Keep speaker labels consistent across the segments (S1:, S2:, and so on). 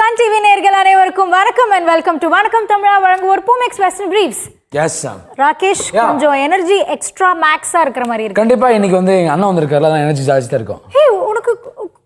S1: Sun TV நேயர்கள் அனைவருக்கும் வணக்கம் and welcome to வணக்கம் தமிழா வழங்குவோர் Boomex western briefs.
S2: Yes sir.
S1: Rakesh கொஞ்சம் எனர்ஜி எக்ஸ்ட்ரா மேக்ஸா இருக்கிற மாதிரி இருக்கு.
S2: கண்டிப்பா இன்னைக்கு வந்து எங்க அண்ணன் வந்திருக்காருல, அதான் எனர்ஜி ஜாஸ்தி தான் இருக்கும்.
S1: ஹே, உனக்கு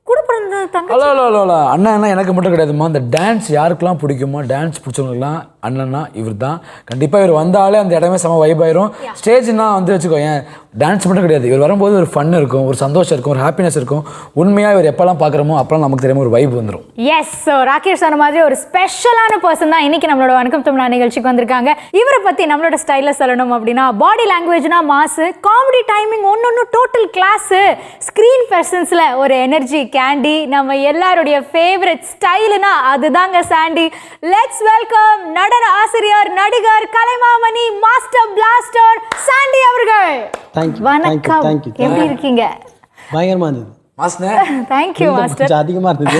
S1: கூட பிறந்த தங்கச்சி?
S2: ஹலோ அண்ணா எனக்கு மட்டும் கிடையாதுமா. இந்த டான்ஸ் யாருக்கெல்லாம் பிடிக்குமோ, டான்ஸ் பிடிச்சவங்களுக்குலாம் அண்ணன்னா இவர் தான். கண்டிப்பாக இவர் வந்தாலே அந்த இடமே செம வைப் ஆயிரும். ஸ்டேஜ்னா வந்து வச்சுக்கோ, ஏன் டான்ஸ் மட்டும் கிடையாது, இவர் வரும்போது ஒரு ஃபன் இருக்கும், ஒரு சந்தோஷம் இருக்கும், ஒரு ஹாப்பினஸ் இருக்கும். உண்மையாக இவர் எப்போல்லாம் பார்க்குறோமோ அப்போல்லாம் நமக்கு தெரியாம ஒரு வைப் வந்துடும்.
S1: எஸ், ஸோ ராகேஷ் சொன்ன மாதிரி ஒரு ஸ்பெஷலான பர்சன் தான் இன்னைக்கு நம்மளோட வணக்கம் தமிழா நிகழ்ச்சிக்கு வந்திருக்காங்க. இவரை பற்றி நம்மளோட ஸ்டைலில் சொல்லணும் அப்படின்னா, பாடி லாங்குவேஜ்னா மாசு, காமெடி டைமிங் ஒன்று டோட்டல் கிளாஸு, ஸ்க்ரீன் பர்சன்ஸில் ஒரு எனர்ஜி கேண்டி, நம்ம எல்லாருடைய ஃபேவரட் ஸ்டைலுனா அதுதாங்க சாண்டி. லெட்ஸ் வெல்கம் நடன ஆசிரியர், நடிகர், கலைமாமணி, மாஸ்டர் பிளாஸ்டர் சாண்டி அவர்கள். வணக்கம், எப்படி இருக்கீங்க?
S3: பயங்கரமா இருந்தது
S2: மாஸ்டர்.
S1: Thank you master.
S3: கொஞ்சம் அதிகமா இருந்தது,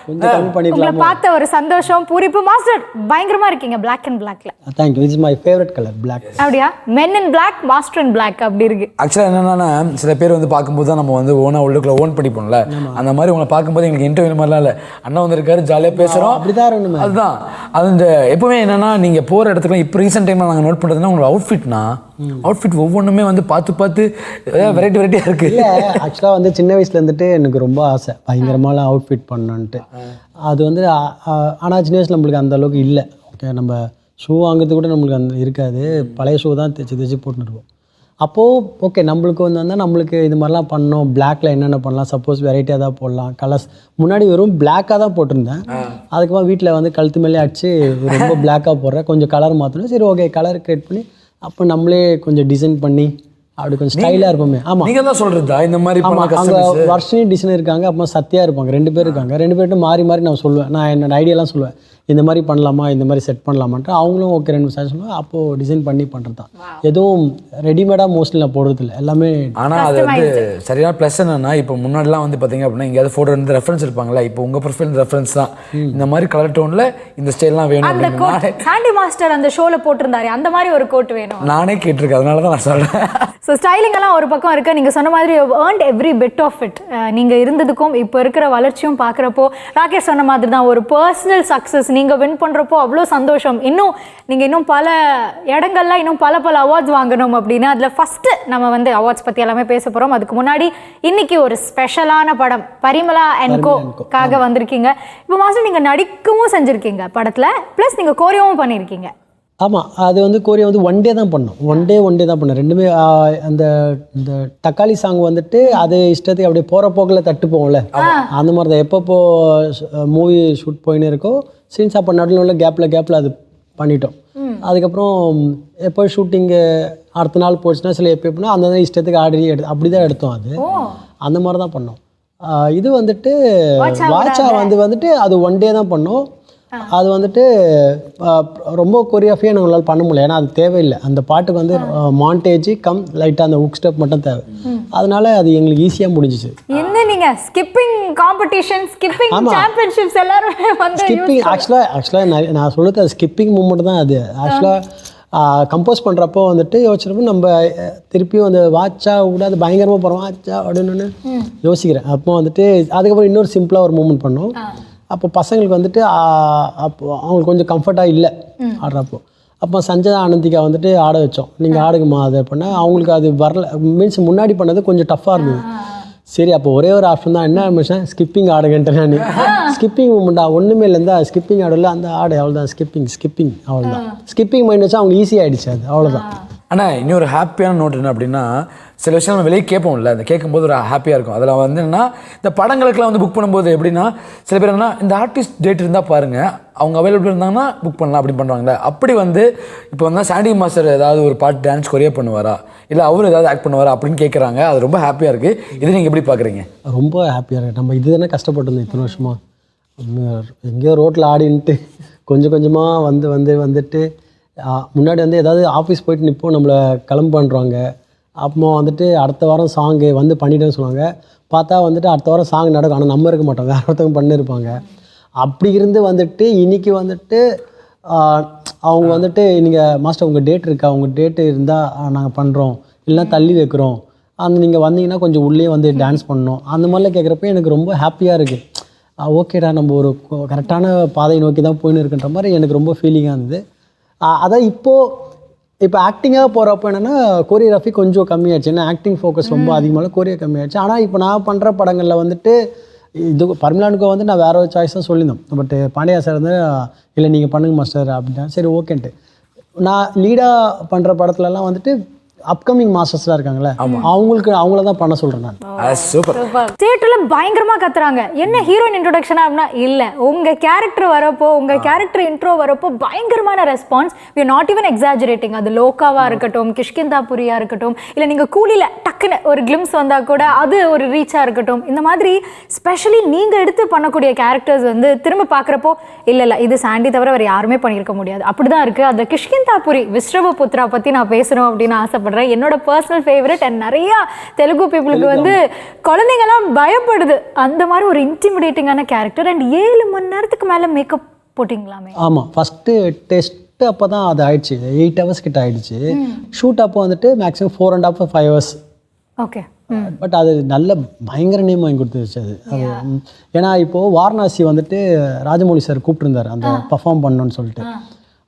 S3: கொஞ்சம் கம்மி பண்ணிடலாமா?
S1: உங்களை பார்த்த ஒரு சந்தோஷம், பூரிப்பு. மாஸ்டர் பயங்கரமா இருக்கீங்க Black and Blackல.
S3: Thank you. It's my favourite colour Black.
S1: அப்படியா? Men in Black, Master in Black அப்படி இருக்கு.
S2: ஆக்சுவலாக என்னன்னா, சில பேர் வந்து பார்க்கும்போது தான் நம்ம வந்து ஓனா உள்ளுக்குள்ள ஓன் பண்ணிப்போம்ல, அந்த மாதிரி உங்களை பார்க்கும்போது எங்களுக்கு இன்டர்வியூ மாதிரிலாம் இல்லை, அண்ணா வந்திருக்காரு, ஜாலியாக பேசுகிறோம்,
S3: அப்படிதான் இருக்கணும்.
S2: அதுதான் அது. இந்த எப்பவுமே என்னன்னா, நீங்கள் போகிற இடத்துக்குலாம் இப்போ ரீசெண்ட் டைமில் நாங்கள் நோட் பண்ணுறதுன்னா, உங்களோட அவுட்ஃபிட் ஒவ்வொன்றுமே வந்து பார்த்து வெரைட்டியாக இருக்குது.
S3: இல்லை, ஆக்சுவலாக வந்து சின்ன வயசுல இருந்துட்டு எனக்கு ரொம்ப ஆசை பயங்கரமான அவுட்ஃபிட் பண்ணணுன்ட்டு. அது வந்து ஆனால் சின்ன வயசில் நம்மளுக்கு அந்த அளவுக்கு இல்லை. ஓகே, நம்ம ஷூ வாங்குறது கூட நம்மளுக்கு அந்த இருக்காது, பழைய ஷூ தான் தைச்சி போட்டுருப்போம். அப்போது ஓகே, நம்மளுக்கு வந்து வந்தால் நம்மளுக்கு இது மாதிரிலாம் பண்ணோம். பிளாக்ல என்னென்ன பண்ணலாம், சப்போஸ் வெரைட்டியாக தான் போடலாம். கலர்ஸ் முன்னாடி வெறும் பிளாக்காக தான் போட்டிருந்தேன். அதுக்கப்புறம் வீட்டில் வந்து கழுத்து மேலே அடிச்சு ரொம்ப பிளாக்காக போடுறேன், கொஞ்சம் கலர் மாற்றணும். சரி ஓகே, கலர் கிரியேட் பண்ணி அப்போ நம்மளே கொஞ்சம் டிசைன் பண்ணி அப்படி கொஞ்சம் ஸ்டைலாக இருப்போமே. ஆமாம்,
S2: நீங்கள் தான் சொல்கிறதா இந்த மாதிரி?
S3: அங்கே வர்ஷினி டிசைனர் இருக்காங்க, அப்புறம் சத்யா இருப்பாங்க, 2 பேர் இருக்காங்க. 2 பேர்ட்டு மாறி நான் சொல்லுவேன், நான் என்னோட ஐடியாலாம் சொல்லுவேன், இந்த மாதிரி பண்ணலாமா, இந்த மாதிரி செட் பண்ணலாமான்ட்டு. அவங்களும் ஓகே 2 சார் சொல்லுவாங்க. அப்போது டிசைன் பண்ணி பண்ணுறது தான். எதுவும் ரெடிமேடாக மோஸ்ட்லி நான் போடுறது இல்லை, எல்லாமே.
S2: ஆனால் அது வந்து சரியான ப்ளஸ் என்னன்னா, இப்போ முன்னாடிலாம் வந்து பார்த்தீங்க அப்படின்னா எங்கேயாவது ஃபோட்டோ வந்து ரெஃபரன்ஸ் இருப்பாங்களா, இப்போ உங்கள் ப்ரொஃபைல் ரெஃபரன்ஸ் தான். இந்த மாதிரி கலர் டோனில் இந்த ஸ்டைல்லாம் வேணும் அப்படின்னு
S1: சாண்டி மாஸ்டர் அந்த ஷோவில் போட்டிருந்தாரு, அந்த மாதிரி ஒரு கோட் வேணும்.
S2: நானே கேட்டிருக்கேன், அதனால தான் நான் சொல்கிறேன்.
S1: ஸோ ஸ்டைலிங் எல்லாம் ஒரு பக்கம் இருக்குது, நீங்கள் சொன்ன மாதிரி earned every bit of it. நீங்கள் இருந்ததுக்கும் இப்போ இருக்கிற வளர்ச்சியும் பார்க்குறப்போ, ராகேஷ் சொன்ன மாதிரி தான் ஒரு பர்சனல் சக்ஸஸ் நீங்கள் வின் பண்ணுறப்போ அவ்வளோ சந்தோஷம். இன்னும் பல இடங்கள்ல இன்னும் பல அவார்ட்ஸ் வாங்கணும் அப்படின்னு. அதில் ஃபஸ்ட்டு நம்ம வந்து அவார்ட்ஸ் பற்றி எல்லாமே பேச போகிறோம். அதுக்கு முன்னாடி இன்னைக்கு ஒரு ஸ்பெஷலான படம் பரிமளா அண்ட் கோக்காக வந்திருக்கீங்க. இப்போ மாஸ்டர் நீங்கள் நடிக்கவும் செஞ்சுருக்கீங்க படத்தில், ப்ளஸ் நீங்கள் கோரியோவும் பண்ணியிருக்கீங்க.
S3: ஆமாம், அது வந்து கோரியா வந்து ஒன் டே தான் பண்ணோம். ஒன் டே தான் பண்ணோம். ரெண்டுமே அந்த இந்த தக்காளி சாங் வந்துட்டு அது இஷ்டத்துக்கு அப்படியே போகிற போக்கில் தட்டு போகும்ல, அந்த மாதிரி தான். எப்பப்போ மூவி ஷூட் போயின்னு இருக்கோ சீன்ஸ் அப்போ நடுவில் கேப்பில் அது பண்ணிட்டோம். அதுக்கப்புறம் எப்போ ஷூட்டிங்கு அடுத்த நாள் போச்சுன்னா சில எப்போனா அந்த இஷ்டத்துக்கு ஆடி அப்படி தான் எடுத்தோம். அது அந்த மாதிரி தான் பண்ணோம். இது வந்துட்டு வாட்சா வந்துட்டு அது ஒன் டே தான் பண்ணோம். அது வந்துட்டு ரொம்ப கொரியோகிராஃபியாக நம்மளால் பண்ண முடியல, ஏன்னா அது தேவையில்லை. அந்த பாட்டுக்கு வந்து மாண்டேஜ் கம் லைட்டாக அந்த ஹுக் ஸ்டெப் மட்டும் தேவை. அதனால அது எங்களுக்கு ஈஸியாக முடிஞ்சிச்சு.
S1: என்ன நீங்கள் ஸ்கிப்பிங் காம்படிஷன், ஸ்கிப்பிங் சாம்பியன்ஷிப்ஸ் எல்லாரும் வந்து
S3: ஸ்கிப்பிங் ஆக்சுவலாக நான் சொல்லுறது அது ஸ்கிப்பிங் மூமெண்ட் தான். அது ஆக்சுவலாக கம்போஸ் பண்ணுறப்போ வந்துட்டு யோசிச்சிருப்போம், நம்ம திருப்பியும் அந்த வாட்சா கூட அது பயங்கரமாக போகிறோம் வாட்சா அப்படின்னு யோசிக்கிறேன். அப்போ வந்துட்டு அதுக்கப்புறம் இன்னொரு சிம்பிளாக ஒரு மூமெண்ட் பண்ணோம். அப்போ பசங்களுக்கு வந்துட்டு அப்போ அவங்களுக்கு கொஞ்சம் கம்ஃபர்ட்டாக இல்லை ஆடுறப்போ. அப்போ சஞ்சய் ஆனந்திகா வந்துட்டு ஆட வச்சோம், நீங்கள் ஆடுங்கம்மா அதை பண்ண. அவங்களுக்கு அது வரல, மீன்ஸ் முன்னாடி பண்ணது கொஞ்சம் டஃப்பாக இருந்தது. சரி, அப்போ ஒரே ஒரு ஆப்ஷன் தான், என்ன ஆரம்பிச்சேன், ஸ்கிப்பிங் ஆடுங்கன்ட்டு. நான் ஸ்கிப்பிங் மூமெண்ட்டா ஒன்றுமே இல்லை, இருந்தால் ஸ்கிப்பிங் ஆடல அந்த ஆடு அவ்வளோதான். ஸ்கிப்பிங் அவ்வளோதான். ஸ்கிப்பிங் மைண்ட் வச்சா அவங்க ஈஸியாக ஆகிடுச்சு, அது அவ்வளோதான்.
S2: ஆனால் இன்னொரு ஹாப்பியான நோட் என்ன அப்படின்னா, சில விஷயம் நம்ம வெளியே கேட்போம்ல, அந்த கேட்கும்போது ஒரு ஹாப்பியாக இருக்கும். அதில் வந்து என்னன்னா, இந்த படங்களுக்குலாம் வந்து புக் பண்ணும்போது எப்படின்னா, சில பேர் என்னன்னா இந்த ஆர்டிஸ்ட் டேட் இருந்தால் பாருங்கள், அவங்க அவைலபிள் இருந்தாங்கன்னா புக் பண்ணலாம் அப்படின்னு பண்ணுவாங்களே. அப்படி வந்து இப்போ வந்து சாண்டி மாஸ்டர் ஏதாவது ஒரு பாட்டு டான்ஸ் கொரியா பண்ணுவாரா, இல்லை அவர் ஏதாவது ஆக்ட் பண்ணுவாரா அப்படின்னு கேட்குறாங்க. அது ரொம்ப ஹாப்பியாக இருக்குது. இது நீங்கள் எப்படி பார்க்குறீங்க?
S3: ரொம்ப ஹாப்பியாக இருக்குது. நம்ம இது தானே கஷ்டப்பட்டிருந்தோம் இத்தனை வருஷமாக. எங்கேயோ ரோட்டில் ஆடின்ட்டு கொஞ்சமாக வந்துட்டு முன்னாடி வந்து ஏதாவது ஆஃபீஸ் போயிட்டு நிற்போம், நம்மளை கிளம்பு பண்ணுறாங்க. அப்போ வந்துட்டு அடுத்த வாரம் சாங்கு வந்து பண்ணிட்டேன்னு சொல்லுவாங்க. பார்த்தா வந்துட்டு அடுத்த வாரம் சாங் நடக்கும், ஆனால் நம்ம இருக்க மாட்டோம், வேறு ஒருத்தவங்க பண்ணியிருப்பாங்க. அப்படி இருந்து வந்துட்டு இன்றைக்கி வந்துட்டு அவங்க வந்துட்டு நீங்கள் மாஸ்டர் உங்கள் டேட் இருக்கா, உங்கள் டேட்டு இருந்தால் நாங்கள் பண்ணுறோம், இல்லைனா தள்ளி வைக்கிறோம், அந்த நீங்கள் வந்தீங்கன்னா கொஞ்சம் உள்ளே வந்து டான்ஸ் பண்ணணும், அந்த மாதிரிலாம் கேட்குறப்ப எனக்கு ரொம்ப ஹாப்பியாக இருக்குது. ஓகேடா நம்ம ஒரு கரெக்டான பாதையை நோக்கி தான் போயின்னு இருக்குன்ற மாதிரி எனக்கு ரொம்ப ஃபீலிங்காக இருந்தது. அதான் இப்போ ஆக்டிங்காக போகிறப்போ என்னென்னா கோரியோகிராஃபி கொஞ்சம் கம்மியாகிடுச்சு. ஏன்னா ஆக்டிங் ஃபோக்கஸ் ரொம்ப அதிகமாக கோரியோ கம்மியாகிடுச்சு. ஆனால் இப்போ நான் பண்ணுற படங்களில் வந்துட்டு இது பர்மிலானுக்கு வந்து நான் வேறு ஒரு சாய்ஸ் தான் சொல்லியிருந்தோம். பட் பாண்டியா சார் வந்து இல்லை நீங்கள் பண்ணுங்க மாஸ்டர் அப்படின்னா சரி ஓகேன்ட்டு. நான் லீடாக பண்ணுற படத்துலலாம் வந்துட்டு அப்கமிங் மாஸ்டர்ஸ்லாம் இருக்காங்களே அவங்கள தான் பண்ண சொல்கிறேன் நான்.
S2: சூப்பர்.
S1: தியேட்டர்ல பயங்கரமா கத்துறாங்க. என்ன ஹீரோயின் இன்ட்ரோடக்ஷனா அப்படின்னா இல்ல, உங்க கேரக்டர் வரப்போ, உங்க கேரக்டர் இன்ட்ரோ வரப்போ பயங்கரமான response. we are not even exaggerating. அது லோகாவா இருக்கட்டும், கிஷ்கிந்தாபுரியா இருக்கட்டும், இல்ல நீங்க கூலில டக்குன்னு ஒரு கிளிம்ஸ் வந்தா கூட அது ஒரு ரீச்சா இருக்கட்டும். இந்த மாதிரி ஸ்பெஷலி நீங்க எடுத்து பண்ணக்கூடிய கேரக்டர்ஸ் வந்து திரும்ப பாக்குறப்போ இல்ல இது சாண்டி தவிர வேற யாருமே பண்ணியிருக்க முடியாது அப்படிதான் இருக்கு. அந்த கிஷ்கிந்தாபுரி விஸ்ரவபுத்ரா பத்தி நான் பேசணும் அப்படின்னு ஆசைப்படுறேன். என்னோட பர்சனல் ஃபேவரட். அண்ட் நிறைய தெலுங்கு பீப்புளுக்கு வந்து குழந்தைங்கலாம் பயப்படுது அந்த மாதிரி ஒரு இன்டிமிடேட்டிங்கான கேரக்டர். அண்ட் 7 மணி நேரத்துக்கு மேல மேக்கப் போட்டிங்களாமே?
S3: ஆமாம், ஃபஸ்ட்டு டெஸ்ட்டு அப்போ தான் அது ஆயிடுச்சு. 8 hours கிட்ட ஆயிடுச்சு. ஷூட் அப்போ வந்துட்டு மேக்ஸிமம் 4.5 5 hours.
S1: ஓகே.
S3: பட் அது நல்ல பயங்கர நேம் வாங்கி கொடுத்துருச்சு அது. ஏன்னா இப்போது வாரணாசி வந்துட்டு ராஜமௌலி சார் கூப்பிட்டுருந்தார் அந்த பர்ஃபார்ம் பண்ணணும்னு சொல்லிட்டு.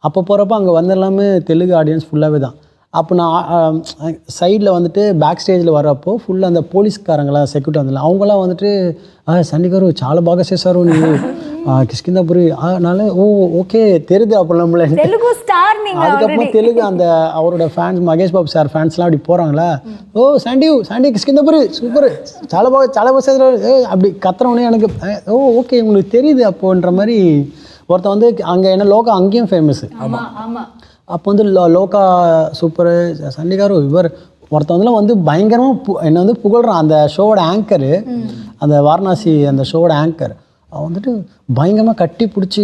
S3: அப்போ போகிறப்போ அங்கே வந்து எல்லாமே தெலுங்கு ஆடியன்ஸ் ஃபுல்லாகவே தான். அப்போ நான் சைடில் வந்துட்டு பேக் ஸ்டேஜில் வரப்போ ஃபுல்லாக அந்த போலீஸ்காரங்களாம் செக்யூரிட்டி வந்தாங்க. அவங்களாம் வந்துட்டு சண்டி గారు చాలా బాగా చేశారు நீ கிஷ்கிந்தாபுரி அதனால ஓகே தெரியுது. அப்போ நம்மள
S1: தெலுங்கு ஸ்டார் நீங்க.
S3: அதுக்கப்புறம் தெலுங்கு அந்த அவரோட ஃபேன்ஸ் மகேஷ் பாபு சார் ஃபேன்ஸ்லாம் அப்படி போகிறாங்களா, சாண்டி கிஷ்கிந்தாபுரி சூப்பர் చాలా బాగా చేశారు அப்படி கத்துறவனே எனக்கு ஓகே உங்களுக்கு தெரியுது அப்போன்ற மாதிரி. ஒருத்தன் வந்து அங்கே என்ன லோகா அங்கேயும் ஃபேமஸ். அப்போ வந்து லோகா சூப்பர் சண்டி గారు இவர் ஒருத்தவங்களாம் வந்து பயங்கரமாக என்னை வந்து புகழ்கிறான். அந்த ஷோவோட ஆங்கரு, அந்த வாரணாசி அந்த ஷோவோட ஆங்கர் அவன் வந்துட்டு பயங்கரமாக கட்டி பிடிச்சி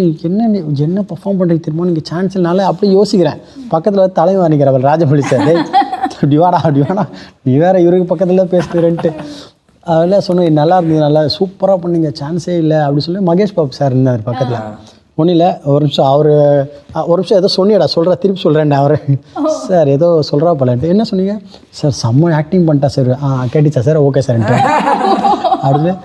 S3: என்ன பர்ஃபார்ம் பண்ணுறீங்க திரும்ப நீங்கள் சான்ஸ் இல்லைனால அப்படி யோசிக்கிறேன். பக்கத்தில் வந்து தலைமை நிற்கிறவர் ராஜமௌலி சார், அப்படி வாடா நீ வேற இவருக்கு பக்கத்தில் பேசுகிறேன்ட்டு அதெல்லாம் சொன்னேன். நல்லா இருந்தது, நல்லா சூப்பராக பண்ணீங்க, சான்ஸே இல்லை அப்படி சொல்லி மகேஷ் பாபு சார் இருந்தார் பக்கத்தில். ஒன்றும் இல்லை ஒரு நிமிஷம் ஒரு நிமிஷம் ஏதோ சொன்னியடா திருப்பி சொல்கிறேன்டா அவர். சார் ஏதோ சொல்கிறா போலன்ட்டு என்ன சொன்னீங்க சார்? செம்ம ஆக்டிங் பண்ணிட்டா சார். கேட்டுச்சா சார்? ஓகே சார்ன்ட்டு அப்படின்னு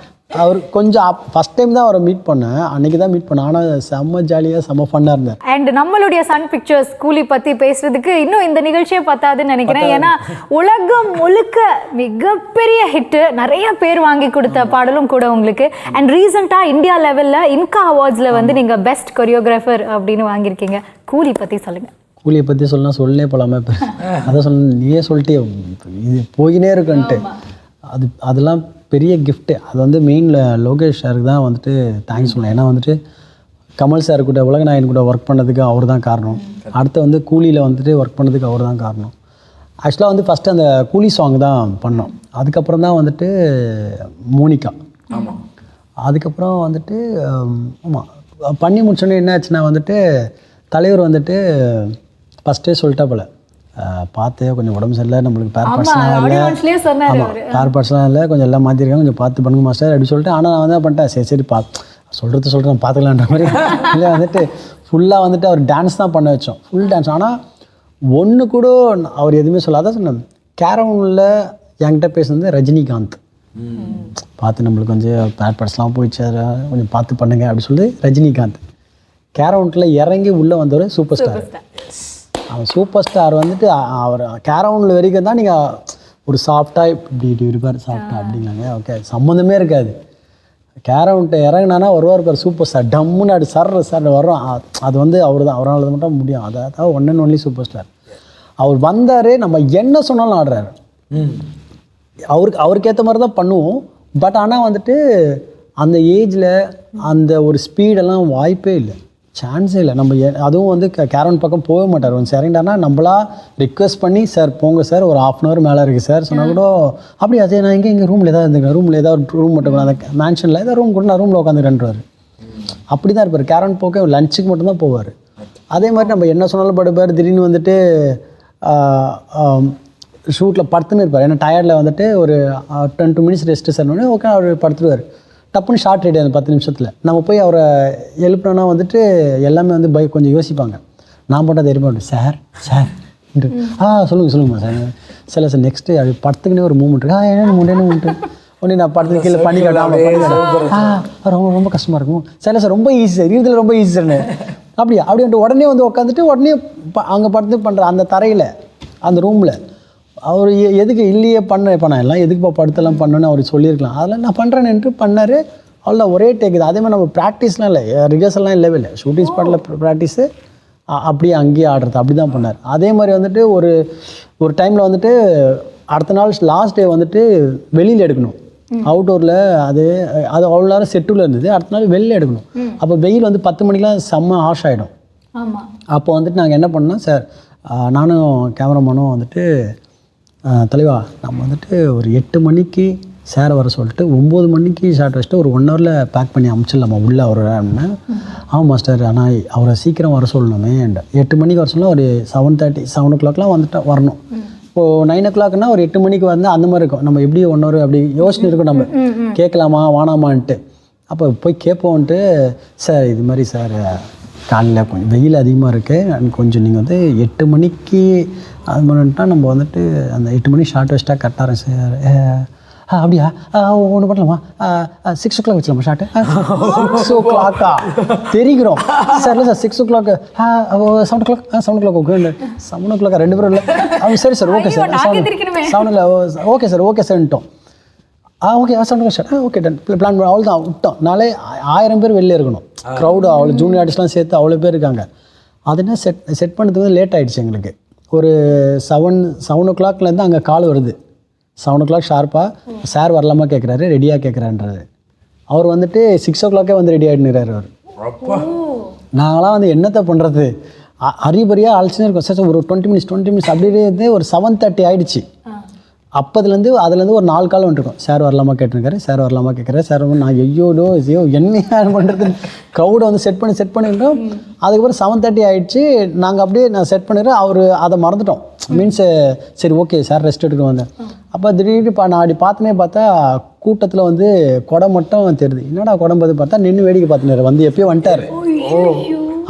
S3: அவர் கொஞ்சம் ஃபஸ்ட் டைம் தான் அவரை மீட் பண்ணேன், அன்றைக்கி தான் மீட் பண்ணேன். ஆனால் செம்ம ஜாலியாக செம்ம ஃபன்னாக இருந்தார்.
S1: அண்ட் நம்மளுடைய சன் பிக்சர்ஸ் கூலி பற்றி பேசுறதுக்கு இன்னும் இந்த நிகழ்ச்சியே பத்தாதுன்னு நினைக்கிறேன். ஏன்னா உலகம் முழுக்க மிகப்பெரிய ஹிட்டு, நிறைய பேர் வாங்கி கொடுத்த பாடலும் கூட உங்களுக்கு. அண்ட் ரீசெண்டாக இந்தியா லெவலில் இன்கா அவார்ட்ஸில் வந்து நீங்கள் பெஸ்ட் கொரியோகிராஃபர் அப்படின்னு வாங்கியிருக்கீங்க. கூலி பற்றி சொல்லுங்கள்.
S3: கூலியை பற்றி சொல்லலே போகலாமா? இப்போ அதான் நீயே சொல்லிட்டே இது போயினே இருக்குன்ட்டு அதெல்லாம் பெரிய கிஃப்ட்டு. அது வந்து மெயினில் லோகேஷ் சாருக்கு தான் வந்துட்டு தேங்க்ஸ் சொல்லலாம். ஏன்னா வந்துட்டு கமல் சார் கூட உலகநாயகன் கூட ஒர்க் பண்ணதுக்கு அவர் தான் காரணம். அடுத்து வந்து கூலியில் வந்துட்டு ஒர்க் பண்ணதுக்கு அவர் தான் காரணம். ஆக்சுவலாக வந்து ஃபஸ்ட்டு அந்த கூலி சாங் தான் பண்ணோம். அதுக்கப்புறம் தான் வந்துட்டு மோனிகா. அதுக்கப்புறம் வந்துட்டு ஆமாம் பண்ணி முடிச்சோன்னே என்ன ஆச்சுன்னா வந்துட்டு தலைவர் வந்துட்டு ஃபஸ்ட்டே சொல்லிட்டா போல பார்த்து கொஞ்சம் உடம்பு சரியில்லை, நம்மளுக்கு பேர் பர்சனலாக இல்லை, ஆமாம் பேர் பர்சனலாக இல்லை, கொஞ்சம் எல்லாம் மாற்றிருக்காங்க, கொஞ்சம் பார்த்து பண்ணுங்க மாஸ்டர் அப்படி சொல்லிட்டு. ஆனால் நான் வந்து என்ன பண்ணிட்டேன், சரி சொல்கிறேன் பார்த்துக்கலான்ற மாதிரி இல்லை வந்துட்டு ஃபுல்லாக வந்துட்டு அவர் டான்ஸ் தான் பண்ண வச்சோம், ஃபுல் டான்ஸ். ஆனால் ஒன்று கூட அவர் எதுவுமே சொல்லாத சொன்னேன். கேரவனில் என்கிட்ட பேசுனது ரஜினிகாந்த். பார்த்து நம்மளுக்கு கொஞ்சம் பேர் பர்சனலாக போயிடுச்சு, கொஞ்சம் பார்த்து பண்ணுங்க அப்படி சொல்லி ரஜினிகாந்த். கேரவனில் இறங்கி உள்ளே வந்தவர் சூப்பர் ஸ்டார். அவன் சூப்பர் ஸ்டார் வந்துட்டு அவர் கேரவனில் வரைக்கும் தான் நீங்கள் ஒரு சாஃப்டாக இப்படி இருப்பார் சாஃப்டாக அப்படிங்காங்க. ஓகே சம்மந்தமே இருக்காது. கேரவன்ட்டு இறங்கினானா வருவார் பார் சூப்பர் ஸ்டார், டம்முன்னு அப்படி சார் வர்றோம். அது வந்து அவர் தான், அவரால் மட்டும் முடியும். அதாவது one and only superstar. அவர் வந்தார், நம்ம என்ன சொன்னாலும் ஆடுறாரு. அவருக்கு ஏற்ற மாதிரி தான் பண்ணுவோம். பட் ஆனால் வந்துட்டு அந்த ஏஜில் அந்த ஒரு ஸ்பீடெல்லாம் வாய்ப்பே இல்லை, சான்ஸே இல்லை. நம்ம அதுவும் வந்து கேரவன் பக்கம் போக மாட்டார். வந்து இறங்கிட்டார்னா நம்மளா ரிக்வெஸ்ட் பண்ணி சார் போங்க சார் ஒரு 1/2 hour மேலே இருக்குது சார் சொன்னால் கூட அப்படி அதே நான் எங்கள் ரூமில் ஏதாவது இருந்துக்கிறேன், ரூமில் ஏதாவது ஒரு ரூம் மட்டும் அந்த மேன்ஷனில் ஏதாவது ரூம் கூட நான் ரூமில் உட்காந்துக்கிறேன்றார். அப்படி தான் இருப்பார். கேரவன் போக்க லஞ்சுக்கு மட்டும்தான் போவார். அதே மாதிரி நம்ம என்ன சொன்னாலும் படுப்பார். திடீர்னு வந்துட்டு ஷூட்டில் படுத்துன்னு இருப்பார். ஏன்னா டயர்டில் வந்துட்டு ஒரு 10 minutes ரெஸ்ட்டு சார்னோடனே ஓகே அவர் படுத்துருவார். டப்புன்னு ஷார்ட் ரெடி அந்த 10 நிமிஷத்தில். நம்ம போய் அவரை எழுப்பினோன்னா வந்துட்டு எல்லாமே வந்து கொஞ்சம் யோசிப்பாங்க. நான் போட்டால் தெரியுமா சார் சொல்லுங்கம்மா சார் சில சார் நெக்ஸ்ட்டு அது படத்துக்குன்னே ஒரு மூமெண்ட் இருக்கு. என்ன மூமெண்ட்டு உடனே நான் படத்துக்கு கீழே பண்ணி காட்டாமல் ரொம்ப ரொம்ப கஷ்டமாக இருக்கும். சார் சார் ரொம்ப ஈஸி சார், இதில் ரொம்ப ஈஸி சார்னு அப்படின்ட்டு உடனே வந்து உட்காந்துட்டு உடனே அங்கே படத்துக்கு பண்ணுற அந்த தரையில் அந்த ரூமில் அவர் எதுக்கு இல்லையே பண்ண எல்லாம் எதுக்குப்பா படத்தெல்லாம் பண்ணணுன்னு அவர் சொல்லியிருக்கலாம். அதெல்லாம் நான் பண்ணுறேன்ட்டு பண்ணார். அவ்வளோ ஒரே டேக்குது. அதே மாதிரி நம்ம ப்ராக்டிஸ்லாம் இல்லை, ரிஹர்சல்லாம் இல்லவே இல்லை. ஷூட்டிங் ஸ்பாட்டில் ப்ராக்டிஸு அப்படியே அங்கேயே ஆடுறது அப்படி தான் பண்ணார். அதே மாதிரி வந்துட்டு ஒரு டைமில் வந்துட்டு அடுத்த நாள் லாஸ்ட் டே வந்துட்டு வெளியில் எடுக்கணும். அவுட்டோரில் அது அவ்வளோ நேரம் செட்டுள்ள இருந்தது. அடுத்த நாள் வெளியில் எடுக்கணும். அப்போ வெயில் வந்து 10 மணிக்கெலாம் செம்ம ஹாஷ் ஆகிடும். அப்போ வந்துட்டு நாங்கள் என்ன பண்ணோம், சார் நானும் கேமராமேனும் வந்துட்டு தலைவா நம்ம வந்துட்டு ஒரு 8 மணிக்கு சேரை வர சொல்லிட்டு 9 மணிக்கு ஷார்ட் வச்சுட்டு ஒரு 1 ஹவரில் பேக் பண்ணி அமுச்சிடலாமா உள்ளே அவர் அப்படின்னா. ஆமாம் மாஸ்டர், ஆனால் அவரை சீக்கிரம் வர சொல்லணுமே. 8 மணிக்கு வர சொன்னால் ஒரு 7:30 7 o'clockலாம் வந்துட்டு வரணும். இப்போது 9 o'clockனா ஒரு 8 மணிக்கு வந்து அந்த மாதிரி இருக்கும். நம்ம எப்படி 1 hour அப்படி யோசனை இருக்கும், நம்ம கேட்கலாமா வானாமான்ட்டு. அப்போ போய் கேட்போன்ட்டு, சார் இது மாதிரி சார் காலையில் கொஞ்சம் வெயில் அதிகமாக இருக்குது, கொஞ்சம் நீங்கள் வந்து 8 மணிக்கு அது மாதிரிட்டா நம்ம வந்துட்டு அந்த 8 மணி ஷார்ட் வச்சுட்டா கரெக்டாக சார். அப்படியா ஒன்று பண்ணலாமா 6 o'clock வச்சலாமா ஷார்ட்டு? 6 o'clock தெரிகிறோம் சார். இல்லை sir 6 o'clock 7 o'clock 7 o'clock okay 7 o'clock 2 பேரும் இல்லை. சரி சார் ஓகே சார் 7 இல்லை ஓகே சார் ஓகே சார்ன்ட்டோம். Okay 7 o'clock sir okay done plan பண்ணி அவ்வளோ தான் விட்டோம். நாளே 1000 பேர் வெளில இருக்கணும். க்ரௌடு அவ்வளோ ஜூனியர் ஆர்டிஸ்ட்லாம் சேர்த்து அவ்வளோ பேர் இருக்காங்க. அது என்ன செட் பண்ணுறதுக்கு வந்து லேட் ஆகிடுச்சு எங்களுக்கு. ஒரு 7 o'clockலேருந்து அங்கே கால் வருது. 7 o'clock ஷார்ப்பாக சார் வரலாமா கேட்குறாரு, ரெடியாக கேட்குறான்றாரு. அவர் வந்துட்டு 6 o'clock வந்து ரெடி ஆகிட்டுறாரு அவர். நாங்களாம் வந்து என்னத்தை பண்ணுறது, அரிபரியாக அழைச்சினே இருக்கோம். சார் ஒரு 20 minutes அப்படியே இருந்து ஒரு 7:30 ஆகிடுச்சு. அப்போதுலேருந்து அதுலேருந்து ஒரு 4 கால் வந்துருக்கோம். சார் வரலாமா கேட்டிருக்காரு, சார் வரலாமா கேட்குறாரு. சார் நான் ஐயோ என்ன பண்ணுறது, க்ரௌடை வந்து செட் பண்ணிட்டோம். அதுக்கப்புறம் 7:30 ஆகிடுச்சு. நாங்கள் அப்படியே நான் செட் பண்ணிடுறேன். அவர் அதை மறந்துட்டோம். மீன்ஸ் சரி ஓகே சார் ரெஸ்ட் எடுக்க வந்தேன். அப்போ திடீர்னு நான் அப்படி பார்த்தா கூட்டத்தில் வந்து குடம் மட்டும் தெரியுது. என்னடா குடம் பார்த்து பார்த்தா நின்று வேடிக்கை பார்த்துனாரு. வந்து எப்பயோ வந்துட்டார்.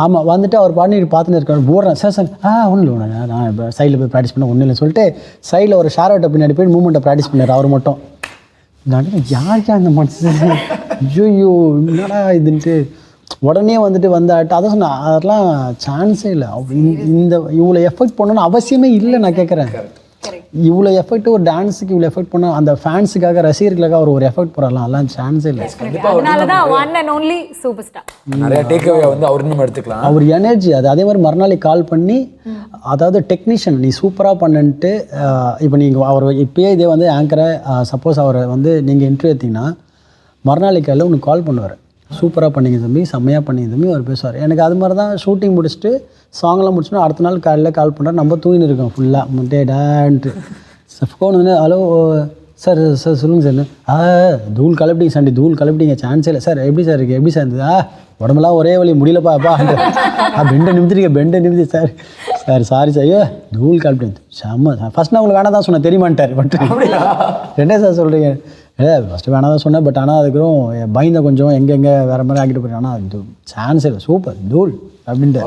S3: ஆமாம் வந்துட்டு அவர் பாட்டு பார்த்துன்னு இருக்காரு. போடுறேன் சார் ஒன்றும் இல்லை நான் இப்போ சைடில் போய் ப்ராக்டிஸ் பண்ண ஒன்றும் இல்லை சொல்லிட்டு சைடில் ஒரு ஷேரோட்டை பின்னாடி போய் மூமெண்ட்டை ப்ராக்டிஸ் பண்ணார் அவர் மட்டும். நான் யாருக்கா அந்த மனுஷன் ஐயோ என்னடா இதுன்ட்டு உடனே வந்துட்டு வந்தாட்டு அதை சொன்னேன். அதெல்லாம் சான்ஸே இல்லை. இந்த இவ்வளோ எஃபெக்ட் பண்ணணும்னு அவசியமே இல்லை. நான் கேட்குறேன், இவ்வளோ எஃபெக்ட் ஒரு டான்ஸுக்கு இவ்வளோ எஃபெக்ட் பண்ண அந்த ஃபேன்ஸுக்காக ரசிகர்களுக்காக அவர் ஒரு எஃபெக்ட் போடலாம், அதெல்லாம் சான்ஸே இல்லை.
S2: நிறைய டேக் அவே வந்து அவர் இன்னும் எடுத்துக்கலாம்.
S3: அவர் எனர்ஜி அது. அதே மாதிரி மறுநாள் கால் பண்ணி அதாவது டெக்னீஷியன் நீ சூப்பராக பண்ணுன்ட்டு இப்போ நீங்கள் அவர் இப்போயே இதே வந்து ஆங்கரை சப்போஸ் அவரை வந்து நீங்கள் இன்டர்வியூ எடுத்தீங்கன்னா மறுநாள் காலையில் உனக்கு கால் பண்ணுவார். சூப்பராக பண்ணிங்க தம்பி, செம்மையாக பண்ணிங்க தம்பி அவர் பேசுவார். எனக்கு அது மாதிரி தான் ஷூட்டிங் முடிச்சுட்டு சாங்லாம் முடிச்சுன்னா அடுத்த நாள் காலையில் கால் பண்ணுறாரு. நம்ம தூங்கின்னு இருக்கோம் ஃபுல்லாக முட்டேடான்ட்டு. ஃபோன் வந்து ஹலோ சார் சொல்லுங்கள் சார். தூள் கலப்பிடிங்க தூள் கலப்பிடிங்க சான்ஸே இல்லை சார். எப்படி சார் இருக்குது, எப்படி சார் இருந்தது? உடம்பெல்லாம் ஒரே வழி முடியலப்பா பெண்டை நிமித்திருக்க சார் சாரி சார். ஐயோ தூள் கலப்பிடிங்க செம்ம. ஃபஸ்ட் நான் உங்களுக்கு வேணா தான் சொன்னேன் தெரியுமான்ட்டார். பட் ரெண்டே சார் சொல்கிறீங்க ஃபஸ்ட்டு வேணா தான் சொன்னேன். பட் ஆனால் அதுக்கும் பயந்த கொஞ்சம் எங்கெங்கே வேறு மாதிரி ஆக்கிட்டு போயிருக்கேன். ஆனால் இது சான்ஸ் இல்லை சூப்பர் தூள் அப்படின்ட்டு.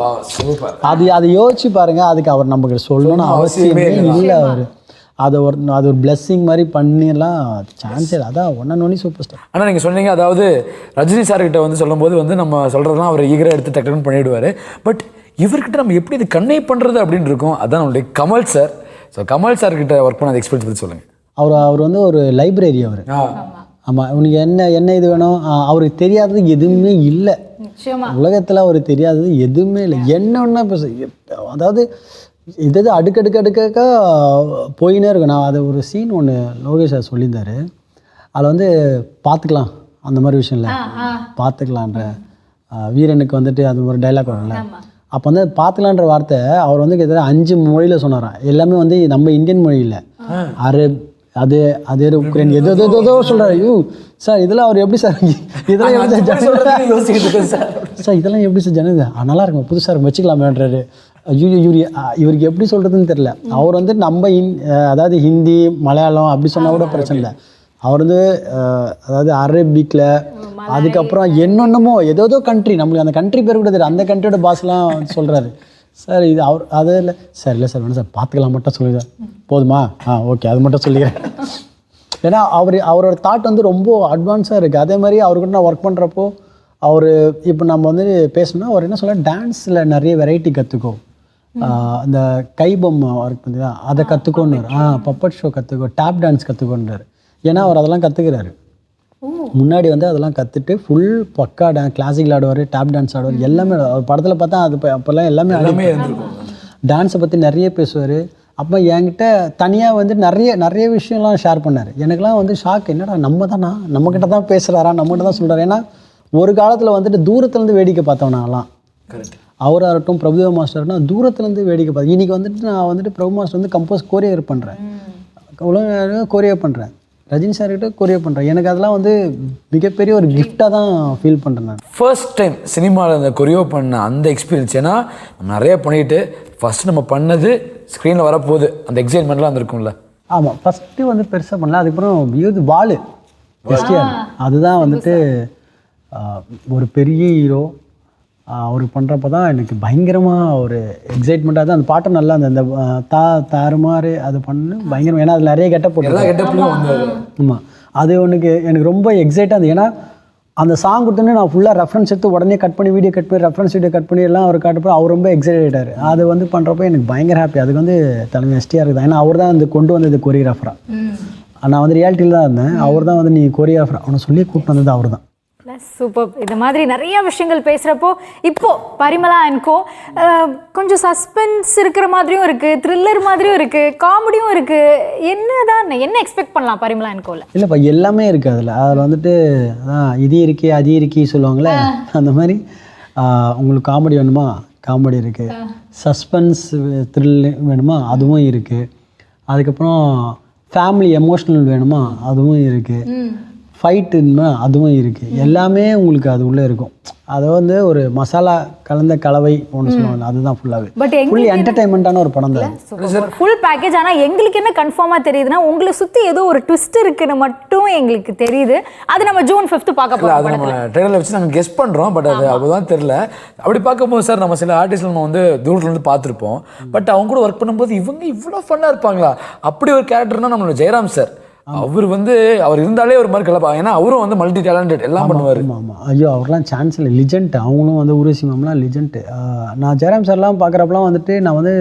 S3: அதை யோசிச்சு பாருங்கள். அதுக்கு அவர் நமக்கு சொல்லணும்னு அவசியமே இல்லை. அவர் அது ஒரு பிளெஸ்ஸிங் மாதிரி பண்ணிடலாம் சான்ஸே இல்லை. அதான் ஒன்னொன்னே சூப்பர் ஸ்டார்.
S2: ஆனால் நீங்கள் சொன்னீங்க அதாவது ரஜினி சார்கிட்ட வந்து சொல்லும்போது வந்து நம்ம சொல்கிறதுலாம் அவர் ஈகராக எடுத்து டக்குன்னு பண்ணிவிடுவார். பட் இவர்கிட்ட நம்ம எப்படி இது கன்வே பண்ணுறது அப்படின்னு இருக்கும். அதான் நம்மளுடைய கமல் சார். ஸோ கமல் சார்கிட்ட ஒர்க் பண்ண எக்ஸ்பீரியன்ஸ் பற்றி சொல்லுங்கள்.
S3: அவர் வந்து ஒரு லைப்ரரி அவர். ஆமாம் உனக்கு என்ன இது வேணும், அவருக்கு தெரியாதது எதுவுமே இல்லை உலகத்தில். அவருக்கு தெரியாதது எதுவுமே இல்லை. என்னன்னா இப்போ அதாவது இது அடுக்கடுக்கா போயினே இருக்கும். நான் அது ஒரு சீன் ஒன்று லோகேஷ் சார் சொல்லியிருந்தார். அதில் வந்து பார்த்துக்கலாம் அந்த மாதிரி விஷயம் இல்லை, பார்த்துக்கலான்ற வீரனுக்கு வந்துட்டு அது ஒரு டைலாக் வரும்ல. அப்போ வந்து பார்த்துக்கலான்ற வார்த்தை அவர் வந்து கிட்டத்தட்ட 5 மொழியில் சொன்னாராம். எல்லாமே வந்து நம்ம இந்தியன் மொழியில் அது உக்ரைன் எதோ சொல்கிறார். ஐயோ சார் இதெல்லாம் அவர் எப்படி சார் இதெல்லாம் எப்படி சார் இதெல்லாம் எப்படி சார் ஜனது நல்லா இருக்கும் புதுசாக இருக்கும் வச்சுக்கலாமேன்றாரு. ஐயோ இவருக்கு எப்படி சொல்கிறதுன்னு தெரில. அவர் வந்து நம்ம அதாவது ஹிந்தி மலையாளம் அப்படி சொன்னால் கூட பிரச்சனை இல்லை. அவர் வந்து அதாவது அரபிக்கில் அதுக்கப்புறம் என்னென்னமோ ஏதோ கண்ட்ரி நம்மளுக்கு அந்த கண்ட்ரி பேர் கூட தெரியும், அந்த கண்ட்ரியோட பாஸ்லாம் சொல்கிறாரு. சார் இது அவர் அது இல்லை சார், இல்லை சார் வேணும் சார் பார்த்துக்கலாம் மட்டும் சொல்லுங்கள் போதுமா? ஓகே அது மட்டும் சொல்லிக்கிறேன். ஏன்னா அவரோட தாட் வந்து ரொம்ப அட்வான்ஸாக இருக்குது. அதே மாதிரி அவர்கிட்ட நான் ஒர்க் பண்ணுறப்போ அவர் இப்போ நம்ம வந்து பேசணும்னா அவர் என்ன சொல்ல, டான்ஸில் நிறைய வெரைட்டி கற்றுக்கோ, அந்த கைபொம்மை ஒர்க் பண்ணி அதை கற்றுக்கோன்னு, பப்பட் ஷோ கற்றுக்கோ, டேப் டான்ஸ் கற்றுக்கோன்றார். ஏன்னா அவர் அதெல்லாம் கற்றுக்கிறாரு. முன்னாடி வந்து அதெல்லாம் கற்றுட்டு ஃபுல் பக்கா கிளாசிக்கல் ஆடுவார், டேப் டான்ஸ் ஆடுவார், எல்லாமே. அவர் படத்தில் பார்த்தா அது அப்போல்லாம் எல்லாமே இருந்திருக்கும். டான்ஸை பற்றி நிறைய பேசுவார். அப்போ என்கிட்ட தனியாக வந்து நிறைய விஷயம்லாம் ஷேர் பண்ணார். எனக்குலாம் வந்து ஷாக், என்னடா நம்மக்கிட்ட தான் பேசுகிறாரா, நம்மகிட்ட தான் சொல்கிறார். ஏன்னா ஒரு காலத்தில் வந்துட்டு தூரத்துலேருந்து வேடிக்கை பார்த்தோம் நான்லாம். அவராக இருக்கட்டும், பிரபுதேவா மாஸ்டர்னா தூரத்துலேருந்து வேடிக்கை பார்த்தேன். இன்றைக்கி வந்துட்டு நான் வந்துட்டு பிரபு மாஸ்டர் வந்து கம்போஸ் கோரியோர் பண்ணுறேன், உலக கோரியோர் பண்ணுறேன், ரஜினி சார்கிட்ட கோரியோர் பண்ணுறேன். எனக்கு அதெல்லாம் வந்து மிகப்பெரிய ஒரு கிஃப்டாக தான் ஃபீல் பண்ணுறேன் நான்.
S2: ஃபர்ஸ்ட் டைம் சினிமாவில் அந்த கொரியோ பண்ண அந்த எக்ஸ்பீரியன்ஸ், ஏன்னா நம்ம நிறைய பண்ணிட்டு ஃபஸ்ட்டு நம்ம பண்ணது ஸ்க்ரீனில் வரப்போகுது, அந்த எக்ஸைட்மெண்ட்லாம் வந்துருக்கும்ல.
S3: ஆமாம், ஃபஸ்ட்டு வந்து பெருசாக பண்ணல. அதுக்கப்புறம் இது வாலு எஸ்டிஆர், அதுதான் வந்துட்டு ஒரு பெரிய ஹீரோ. அவர் பண்ணுறப்ப தான் எனக்கு பயங்கரமாக ஒரு எக்ஸைட்மெண்ட்டாக தான். அந்த பாட்டை நல்லா அந்த தாறுமாறு அது பண்ணு பயங்கரம். ஏன்னா அதில் நிறைய கெட்டப் போட்டு. ஆமாம், அது எனக்கு ரொம்ப எக்ஸைட்டாக இருந்தது. ஏன்னா அந்த சாங் கொடுத்தோன்னே நான் ஃபுல்லாக ரெஃபரன்ஸ் எடுத்து உடனே கட் பண்ணி வீடியோ கட் பண்ணி ரெஃபரன்ஸ் வீடியோ கட் பண்ணி எல்லாம் அவர் காட்டுப்போ அவர் ரொம்ப எக்ஸைட் ஆகிட்டார். அது வந்து பண்ணுறப்போ எனக்கு பயங்கர ஹாப்பி. அதுக்கு வந்து தலைமை எஸ்டிஆர் தான். ஏன்னா அவர் தான் வந்து கொண்டு வந்தது கொரியோகிராஃபராக. நான் வந்து ரியாலிட்டியில் தான் இருந்தேன். அவர் தான் வந்து நீ கொரியோகிராஃபர் அவனை சொல்லி கூப்பிட்டு வந்தது அவர் தான்.
S1: சூப்பர். இந்த மாதிரி நிறைய விஷயங்கள் பேசுகிறப்போ இப்போ பரிமளா அண்ட் கோ கொஞ்சம் சஸ்பென்ஸ் இருக்கிற மாதிரியும் இருக்குது, த்ரில்லர் மாதிரியும் இருக்குது, காமெடியும் இருக்குது. என்ன எக்ஸ்பெக்ட் பண்ணலாம் பரிமளா அண்ட் கோவில்?
S3: இல்லைப்பா, எல்லாமே இருக்குது அதில் வந்துட்டு இது இருக்கே அது இருக்கே சொல்லுவாங்களே, அந்த மாதிரி. உங்களுக்கு காமெடி வேணுமா, காமெடி இருக்குது. சஸ்பென்ஸ் த்ரில் வேணுமா, அதுவும் இருக்குது. அதுக்கப்புறம் ஃபேமிலி எமோஷ்னல் வேணுமா, அதுவும் இருக்குது. ஃபைட்டுன்னா அதுவும் இருக்குது. எல்லாமே உங்களுக்கு அது உள்ளே இருக்கும். அதை வந்து ஒரு மசாலா கலந்த கலவை ஒன்று சொல்லுவாங்க, அதுதான் ஃபுல்லாகவே.
S1: பட்
S3: ஃபுல் என்டர்டைன்மெண்ட்டான ஒரு படம் தான்,
S1: ஃபுல் பேக்கேஜ். ஆனால் எங்களுக்கு என்ன கன்ஃபார்மாக தெரியுதுன்னா உங்களை சுற்றி ஏதோ ஒரு ட்விஸ்ட் இருக்குன்னு மட்டும் எங்களுக்கு தெரியுது. அது நம்ம ஜூன் 5 பார்க்க போகிறோம்.
S2: அது நம்ம ட்ரெயிலரில் வச்சு நாங்கள் கெஸ் பண்ணுறோம், பட் அது அப்போதான் தெரியல. அப்படி பார்க்கும்போது சார், நம்ம சில ஆர்டிஸ்ட் நம்ம வந்து தூரத்துலேருந்து பார்த்துருப்போம், பட் அவங்க கூட ஒர்க் பண்ணும்போது இவங்க இவ்வளோ ஃபன்னாக இருப்பாங்களா, அப்படி ஒரு கேரக்டர்னா நம்மளோட ஜெயராம் சார். அவர் இருந்தாலே ஒரு மாதிரி கிளப்பா. ஏன்னா அவரும் வந்து மல்டி டேலண்டட், எல்லாம் பண்ணுவார்.
S3: ஆமாம், ஐயோ அவர்லாம் சான்ஸ் இல்லை, லிஜெண்ட். அவங்களும் வந்து ஊர்வசி மேம்லாம் லிஜெண்ட். நான் ஜெயராம் சார்லாம் பார்க்குறப்பெல்லாம் வந்துட்டு நான் வந்து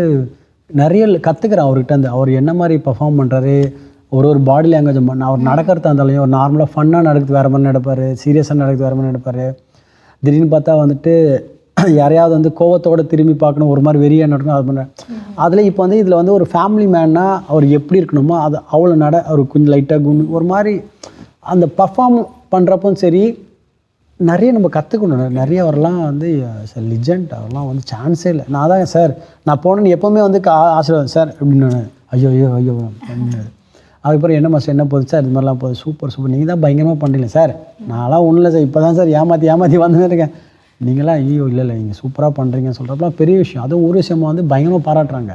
S3: நிறைய கற்றுக்கிறேன் அவர்கிட்ட. அந்த அவர் என்ன மாதிரி பர்ஃபார்ம் பண்ணுறாரு, ஒரு பாடி லாங்குவேஜ் அவர் நடக்கிறதா இருந்தாலும் ஒரு நார்மலாக ஃபன்னாக நடக்குது வேறு மாதிரி நடப்பார், சீரியஸாக நடக்குது வேறு மாதிரி நடப்பார். திடீர்னு பார்த்தா வந்துட்டு யாரையாவது வந்து கோவத்தோடு திரும்பி பார்க்கணும், ஒரு மாதிரி வெறியாக நடக்கணும், அது பண்ணுறேன். அதில் இப்போ வந்து இதில் வந்து ஒரு ஃபேமிலி மேன்னா அவர் எப்படி இருக்கணுமோ அது அவ்வளோ அவர் கொஞ்சம் லைட்டாக குண்டு ஒரு மாதிரி அந்த பர்ஃபார்ம் பண்ணுறப்போ சரி, நிறைய நம்ம கற்றுக்கணும். நிறைய அவரெல்லாம் வந்து சார் லிஜெண்ட், அவரெல்லாம் வந்து சான்ஸே இல்லை. நான் தான் சார் நான் போனேன்னு எப்போவுமே வந்து ஆசீர்வாதம் சார் அப்படின்னு. ஐயோ பண்ணாரு. அதுக்கப்புறம் என்ன மாஸ்டர் என்ன போகுது சார், இது மாதிரிலாம் போகுது, சூப்பர் நீங்கள் தான் பயங்கரமாக பண்ணுறீங்க சார். நான்லாம் ஒன்றும் இல்லை சார், இப்போ தான் சார் ஏமாற்றி வந்துன்னு இருக்கேன். நீங்களாம் ஐயோ இல்லை நீங்கள் சூப்பராக பண்ணுறீங்கன்னு சொல்கிறப்பலாம் பெரிய விஷயம். அதுவும் ஒரு விஷயமா வந்து பயங்கரமாக பாராட்டுறாங்க.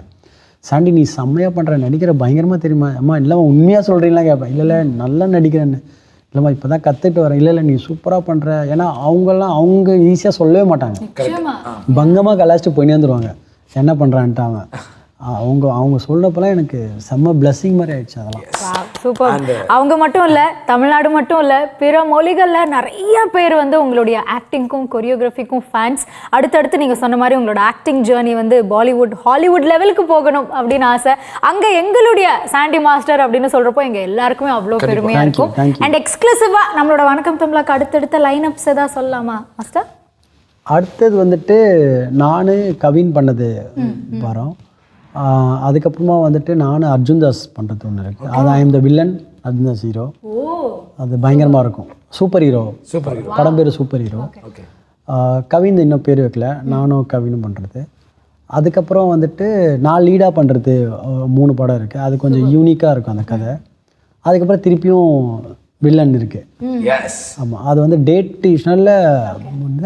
S3: சாண்டி நீ செம்மையாக பண்ணுற, நடிக்கிற பயங்கரமாக தெரியுமா, அம்மா இல்லைம்மா உண்மையாக சொல்கிறீங்களா கேட்பேன். இல்லை நல்லா நடிக்கிறேன்னு. இல்லைம்மா இப்போ தான் கற்றுட்டு வரேன். இல்லை நீ சூப்பராக பண்ணுற. ஏன்னா அவங்க ஈஸியாக சொல்லவே மாட்டாங்க, பங்கமாக கலாச்சிட்டு போயினே வந்துடுவாங்க என்ன பண்ணுறான்ட்டு. அவங்க சொல்றப்பெல்லாம் எனக்கு செம்ம பிளஸிங் மாதிரி ஆயிடுச்சு. அதெல்லாம்
S1: சூப்பர். அவங்க மட்டும் இல்லை, தமிழ்நாடு மட்டும் இல்லை, பிற மொழிகளில் நிறைய பேர் வந்து உங்களுடைய ஆக்டிங்க்கும் கொரியோகிராஃபிக்கும் ஃபேன்ஸ். அடுத்தடுத்து நீங்கள் சொன்ன மாதிரி உங்களோட ஆக்டிங் ஜேர்னி வந்து பாலிவுட் ஹாலிவுட் லெவலுக்கு போகணும் அப்படின்னு ஆசை. அங்கே எங்களுடைய சாண்டி மாஸ்டர் அப்படின்னு சொல்கிறப்போ எங்கள் எல்லாருக்குமே அவ்வளோ பெருமையாக இருக்கும். அண்ட் எக்ஸ்க்ளூசிவாக நம்மளோட வணக்கம் தமிழாக்கு அடுத்தடுத்த லைன் அப்ஸ் எதாவது சொல்லலாமா மாஸ்டர்?
S3: அடுத்தது வந்துட்டு நான் கவின் பண்ணது வரோம். அதுக்கப்புறமா வந்துட்டு நான் அர்ஜுன் தாஸ் பண்ணுறது ஒன்று இருக்குது. அது I am the villain, Arjun Das hero. அது பயங்கரமாக இருக்கும். சூப்பர் ஹீரோ படம் பேர் சூப்பர் ஹீரோ. கவின் இன்னும் பேர் வைக்கல, நானும் கவினும் பண்ணுறது. அதுக்கப்புறம் வந்துட்டு நான் லீடாக பண்ணுறது 3 படம் இருக்குது. அது கொஞ்சம் யூனிக்காக இருக்கும் அந்த கதை. அதுக்கப்புறம் திருப்பியும் வில்லன் இருக்குது. ஆமாம், அது வந்து டேட் இஷ்னில்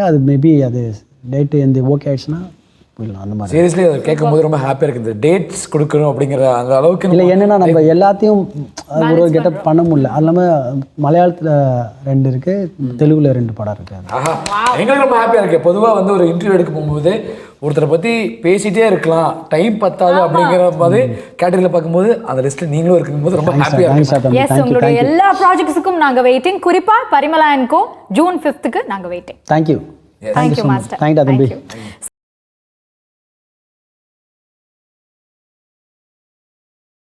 S3: அது மேபி அது டேட்டு எந்த ஓகே ஆயிடுச்சுன்னா போயிடலாம் அந்த மாதிரி.
S2: சீரியஸ்லி அதை கேட்கும்போது ரொம்ப ஹாப்பியாக இருக்குது. இந்த டேட்ஸ் கொடுக்கணும் அப்படிங்கிற அந்த அளவுக்கு
S3: இல்லை என்னென்னா நம்ம எல்லாத்தையும் ஒரு கெட்டப் பண்ண முடியல. அது இல்லாமல் மலையாளத்தில் 2 இருக்குது, தெலுங்குல 2 படம் இருக்குது.
S2: ஆஹா, எங்களுக்கு ரொம்ப ஹாப்பியாக இருக்குது. பொதுவாக வந்து ஒரு இன்டர்வியூ எடுக்க போகும்போது ஒருத்தரை பற்றி பேசிகிட்டே இருக்கலாம், டைம் பத்தாது அப்படிங்கிற மாதிரி கேட்டகரியில் பார்க்கும்போது அந்த லிஸ்ட்டில் நீங்களும் இருக்கும்போது ரொம்ப ஹாப்பியாக இருக்குது.
S1: எஸ், உங்களுடைய எல்லா ப்ராஜெக்ட்ஸுக்கும் நாங்கள் வெயிட்டிங். குறிப்பாக Parimala and go June 5th நாங்கள் waiting.
S3: Thank you
S1: thank you master.
S3: Thank you தம்பி.